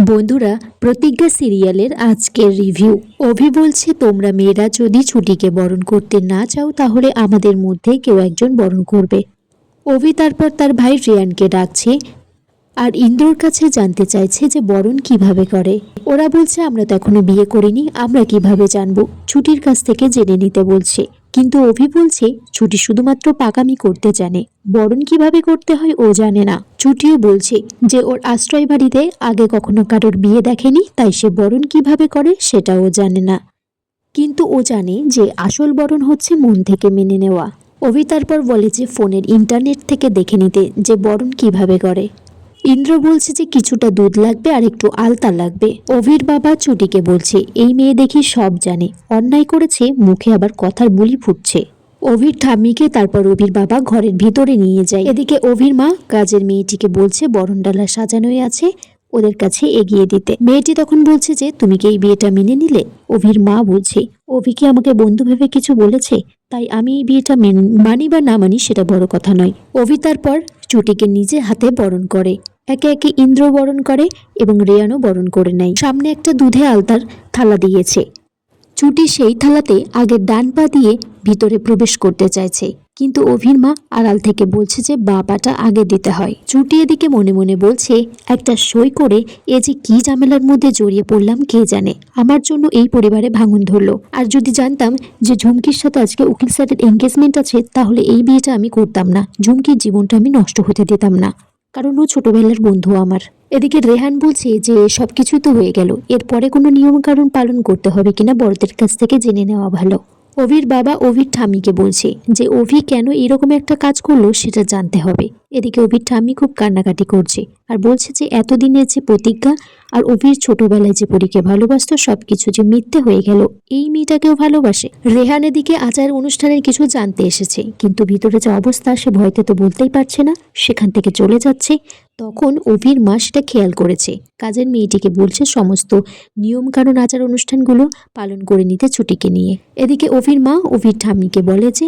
বন্ধুরা, প্রতিজ্ঞা সিরিয়ালের আজকের রিভিউ। অভি বলছে, তোমরা মেয়েরা যদি ছুটিকে বরণ করতে না চাও তাহলে আমাদের মধ্যে কেউ একজন বরণ করবে। অভি তারপর তার ভাই রিয়ানকে ডাকছে আর ইন্দ্রর কাছে জানতে চাইছে যে বরণ কিভাবে করে। ওরা বলছে, আমরা তো এখনো বিয়ে করিনি, আমরা কিভাবে জানবো, ছুটির কাছ থেকে জেনে নিতে বলছে। কিন্তু অভি বলছে ছুটি শুধুমাত্র পাকামি করতে জানে, বরণ কিভাবে করতে হয় ও জানে না। ছুটিও বলছে যে ওর আশ্রয় বাড়িতে আগে কখনো কারোর বিয়ে দেখেনি, তাই সে বরণ কিভাবে করে সেটাও জানে না। কিন্তু ও জানে যে আসল বরণ হচ্ছে মন থেকে মেনে নেওয়া। অভি তারপর বলে যে ফোনের ইন্টারনেট থেকে দেখে নিতে যে বরণ কিভাবে করে। ইন্দ্র বলছে যে কিছুটা দুধ লাগবে আর একটু আলতা লাগবে। অভির বাবা ছুটিকে বলছে, এই মেয়ে দেখি সব জানে, অন্যায় করেছে, মুখে আবার কথার বুলি ফুটছে। অভির ঠাম্মিকে তারপর অভির বাবা ঘরের ভিতরে নিয়ে যায়। এদিকে অভির মা কাজের মেয়েটিকে বলছে বরণ ডালা সাজানোই আছে, ওদের কাছে এগিয়ে দিতে। মেয়েটি তখন বলছে যে তুমি কি এই বিয়েটা মেনে নিলে? অভির মা বলছে, অভি কি আমাকে বন্ধু ভেবে কিছু বলেছে, তাই আমি এই বিয়েটা মানি বা না মানি সেটা বড় কথা নয়। অভি তারপর ছুটিকে নিজে হাতে বরণ করে। একে একে ইন্দ্র বরণ করে এবং রেয়ানও বরণ করে নেয়। সামনে একটা দুধে আলতার থালা দিয়েছে। ছুটি সেই থালাতে আগের ডান পা দিয়ে ভিতরে প্রবেশ করতে চাইছে, কিন্তু অভির মা আড়াল থেকে বলছে যে বাবাটা আগে দিতে হয়। ছুটি এদিকে মনে মনে বলছে, একটা সই করে এ যে কি ঝামেলার মধ্যে জড়িয়ে পড়লাম কে জানে, আমার জন্য এই পরিবারে ভাঙন ধরলো। আর যদি জানতাম যে ঝুমকির সাথে আজকে উকিল স্যারের এঙ্গেজমেন্ট আছে, তাহলে এই বিয়েটা আমি করতাম না, ঝুমকির জীবনটা আমি নষ্ট হতে দিতাম না, কারণ ও ছোটবেলার বন্ধু আমার। এদিকে রেহান বলছে যে সবকিছু তো হয়ে গেল, এরপরে কোনো নিয়ম কানুন পালন করতে হবে কিনা বড়দের কাছ থেকে জেনে নেওয়া ভালো। অভির বাবা অভির ঠাম্মিকে বলছে যে অভি কেন এরকম একটা কাজ করলো সেটা জানতে হবে। এদিকে অভির ঠাম্মি খুব কান্নাকাটি করছে আর বলছে যে এতদিনের যে প্রতিজ্ঞা আর অভির ছোটবেলায় যে পরীকে ভালোবাসতো সবকিছু যে মিথ্যে হয়ে গেল, এই মেয়েটাকেও ভালোবাসে। রেহান এদিকে আচার অনুষ্ঠানের কিছু জানতে এসেছে, কিন্তু ভিতরে যে অবস্থা সে ভয়তে তো বলতেই পারছে না, সেখান থেকে চলে যাচ্ছে। তখন অভির মা সেটা খেয়াল করেছে, কাজের মেয়েটিকে বলছে সমস্ত নিয়ম কানুন আচার অনুষ্ঠানগুলো পালন করে নিতে ছুটিকে নিয়ে। এদিকে অভির মা অভির ঠাম্মিকে বলে যে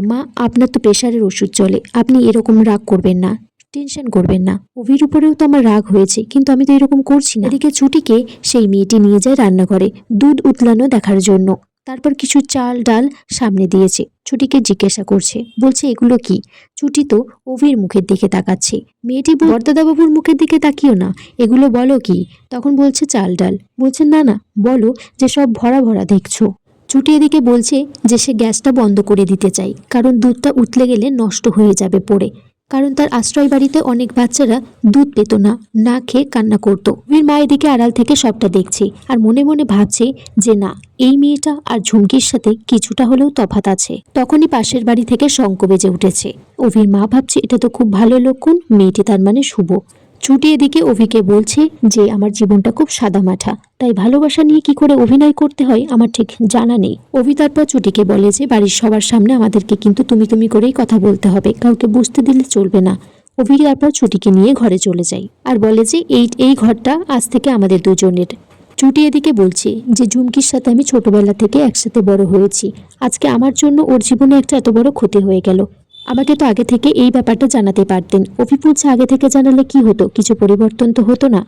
মা, আপনার তো প্রেশারের ওষুধ চলে, আপনি এরকম রাগ করবেন না, টেনশন করবেন না, অভির উপরেও তো আমার রাগ হয়েছে, কিন্তু আমি তো এরকম করছি না। এদিকে ছুটিকে সেই মেয়েটি নিয়ে যায় রান্নাঘরে দুধ উতলানো দেখার জন্য। তারপর কিছু চাল ডাল সামনে দিয়েছে, ছুটিকে জিজ্ঞাসা করছে, বলছে এগুলো কি? ছুটি তো অভির মুখের দিকে তাকাচ্ছে। মেয়েটি বরদাদাবাবুর মুখের দিকে তাকিও না, এগুলো বলো কি? তখন বলছে চাল ডাল। বলছে না না, বলো যে সব ভরা ভরা দেখছো। ছুটি এদিকে বলছে যে সে গ্যাসটা বন্ধ করে দিতে চাই, কারণ দুধটা উতলে গেলে নষ্ট হয়ে যাবে পড়ে, কারণ তার আশ্রয় বাড়িতে অনেক বাচ্চারা দুধ পেত না, না খেয়ে কান্না করতো। অভির মা এদিকে আড়াল থেকে সবটা দেখছে আর মনে মনে ভাবছে যে না, এই মেয়েটা আর ঝুমকির সাথে কিছুটা হলেও তফাৎ আছে। তখনই পাশের বাড়ি থেকে শঙ্খ বেজে উঠেছে। অভির মা ভাবছে এটা তো খুব ভালো লক্ষণ, মেয়েটি তার মানে শুভ। ছুটি এদিকে অভিকে বলছে যে আমার জীবনটা খুব সাদামাঠা, তাই ভালোবাসা নিয়ে কি করে অভিনয় করতে হয় আমার ঠিক জানা নেই। অভি তারপর ছুটিকে বলে যে বাড়ির সবার সামনে আমাদেরকে কিন্তু তুমি তুমি করেই কথা বলতে হবে, কাউকে বুঝতে দিলে চলবে না। অভি তারপর ছুটিকে নিয়ে ঘরে চলে যায় আর বলে যে এই ঘরটা আজ থেকে আমাদের দুজনের। ছুটি এদিকে বলছে যে ঝুমকির সাথে আমি ছোটবেলা থেকে একসাথে বড় হয়েছি, আজকে আমার জন্য ওর জীবনে একটা এত বড় ক্ষতি হয়ে গেল, আমাকে তো আগে থেকে এই ব্যাপারটা জানাতে পারতেন। অভি বলছে আগে থেকে জানালে কি হতো, কিছু পরিবর্তন তো হতো না।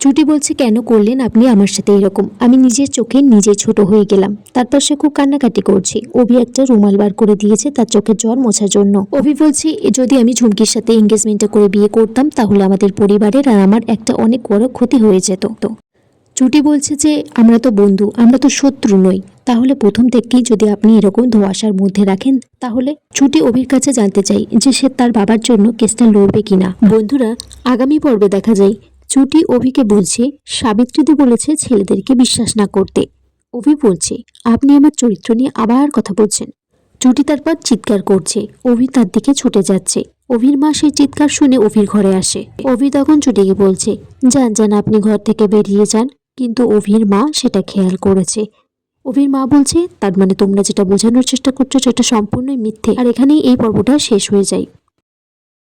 ছুটি বলছে কেন করলেন আপনি আমার সাথে এরকম, আমি নিজের চোখে নিজে ছোট হয়ে গেলাম। তারপর সে খুব কান্নাকাটি করছে। অভি একটা রুমাল বার করে দিয়েছে তার চোখের জল মোছার জন্য। অভি বলছে যদি আমি ঝুমকির সাথে এঙ্গেজমেন্টটা করে বিয়ে করতাম তাহলে আমাদের পরিবারের আর আমার একটা অনেক বড় ক্ষতি হয়ে যেত। ছুটি বলছে যে আমরা তো বন্ধু, আমরা তো শত্রু নই, তাহলে প্রথম থেকেই যদি আপনি এরকম ধোঁয়াশার মধ্যে রাখেন তাহলে। ছুটি অভির কাছে জানতে চাই যে সে তার বাবার জন্য কেসটা লড়বে কিনা। বন্ধুরা, আগামী পর্বে দেখা যায় ছুটি অভিকে বলছে সাবিত্রীদি বলেছে ছেলেদেরকে বিশ্বাস না করতে। অভি বলছে আপনি আমার চরিত্র নিয়ে আবার কথা বলছেন। ছুটি তারপর চিৎকার করছে, অভি তার দিকে ছুটে যাচ্ছে। অভির মা সেই চিৎকার শুনে অভির ঘরে আসে। অভি তখন ছুটিকে বলছে যান যান, আপনি ঘর থেকে বেরিয়ে যান, কিন্তু অভির মা সেটা খেয়াল করেছে। অভির মা বলছে তার মানে তোমরা যেটা বোঝানোর চেষ্টা করছো সেটা সম্পূর্ণই মিথ্যে। আর এখানেই এই পর্বটা শেষ হয়ে যায়।